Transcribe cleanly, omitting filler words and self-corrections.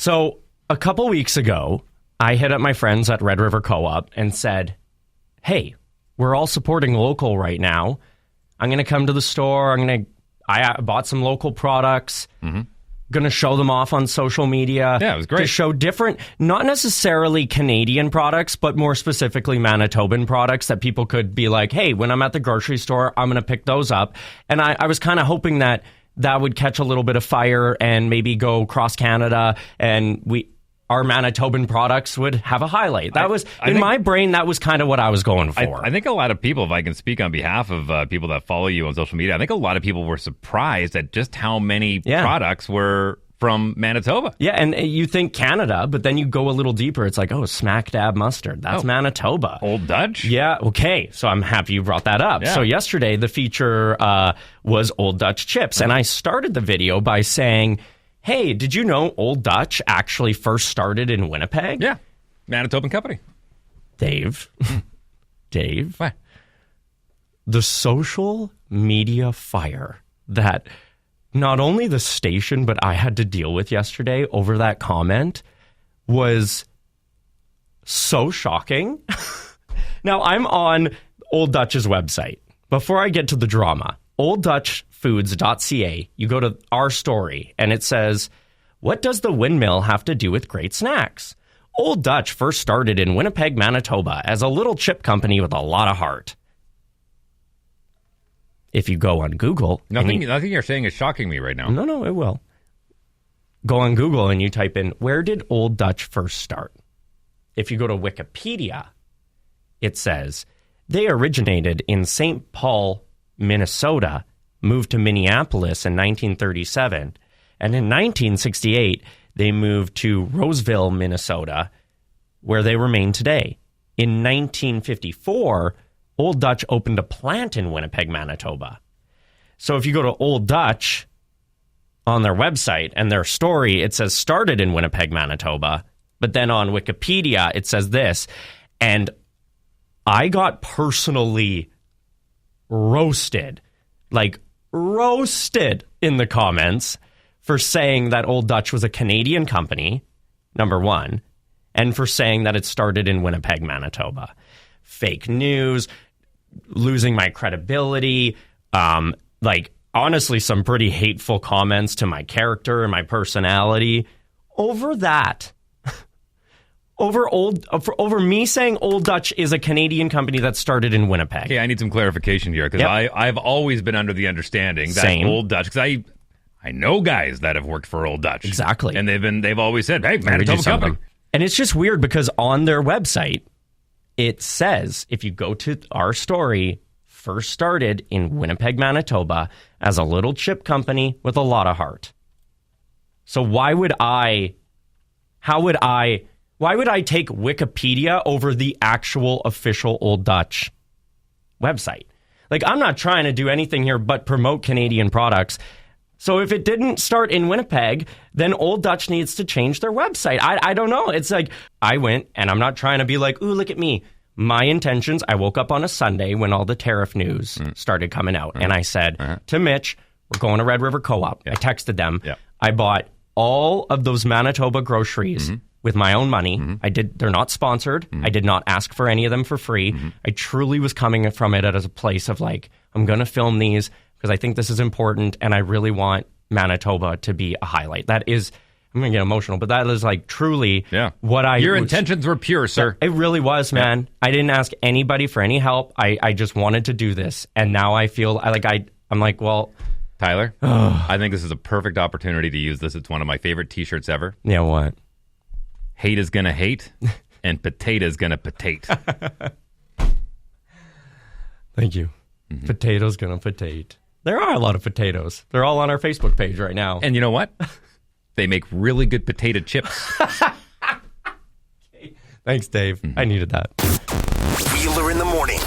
So a couple weeks ago, I hit up my friends at Red River Co-op and said, hey, we're all supporting local right now. I'm going to come to the store. I bought some local products. Going to show them off on social media. Yeah, it was great. To show different, not necessarily Canadian products, but more specifically Manitoban products that people could be like, hey, when I'm at the grocery store, I'm going to pick those up. And I was kind of hoping that would catch a little bit of fire and maybe go across Canada, and our Manitoban products would have a highlight. That was, in my brain, that was kind of what I was going for. I think a lot of people, if I can speak on behalf of people that follow you on social media, I think a lot of people were surprised at just how many products were from Manitoba. Yeah, and you think Canada, but then you go a little deeper. It's like, smack dab mustard. That's Manitoba. Old Dutch? Yeah, okay. So I'm happy you brought that up. Yeah. So yesterday, the feature was Old Dutch chips. And I started the video by saying, hey, did you know Old Dutch actually first started in Winnipeg? Yeah, Manitoban company. Dave. What? The social media fire that not only the station, but I had to deal with yesterday over that comment was so shocking. Now, I'm on Old Dutch's website. Before I get to the drama, olddutchfoods.ca, you go to our story, and it says, what does the windmill have to do with great snacks? Old Dutch first started in Winnipeg, Manitoba, as a little chip company with a lot of heart. If you go on Google... Nothing you're saying is shocking me right now. No, it will. Go on Google and you type in, where did Old Dutch first start? If you go to Wikipedia, it says, they originated in St. Paul, Minnesota, moved to Minneapolis in 1937, and in 1968, they moved to Roseville, Minnesota, where they remain today. In 1954, Old Dutch opened a plant in Winnipeg, Manitoba. So if you go to Old Dutch on their website and their story, it says started in Winnipeg, Manitoba, but then on Wikipedia, it says this, and I got personally roasted in the comments for saying that Old Dutch was a Canadian company, number one, and for saying that it started in Winnipeg, Manitoba. Fake news, losing my credibility, honestly, some pretty hateful comments to my character and my personality over that. Over me saying Old Dutch is a Canadian company that started in Winnipeg. Okay, I need some clarification here, because I've always been under the understanding that Old Dutch, because I know guys that have worked for Old Dutch. Exactly. And they've always said, hey, Manitoba company. And it's just weird because on their website, it says, if you go to our story, first started in Winnipeg, Manitoba as a little chip company with a lot of heart. So why would I take Wikipedia over the actual official Old Dutch website? I'm not trying to do anything here but promote Canadian products. So if it didn't start in Winnipeg, then Old Dutch needs to change their website. I don't know. It's like, I went, and I'm not trying to be like, ooh, look at me. My intentions, I woke up on a Sunday when all the tariff news started coming out. And I said to Mitch, we're going to Red River Co-op. I texted them. I bought all of those Manitoba groceries with my own money. They're not sponsored. I did not ask for any of them for free. I truly was coming from it as a place of I'm going to film these because I think this is important, and I really want Manitoba to be a highlight. That is, I'm going to get emotional, but that is truly what I... Your intentions were pure, sir. It really was, man. I didn't ask anybody for any help. I just wanted to do this, and now I feel I'm like, well... Tyler, I think this is a perfect opportunity to use this. It's one of my favorite T-shirts ever. Yeah, what? Hate is going to hate, and potato is going to potate. Thank you. Potato's going to potate. There are a lot of potatoes. They're all on our Facebook page right now. And you know what? They make really good potato chips. Okay. Thanks, Dave. I needed that. Wheeler in the morning.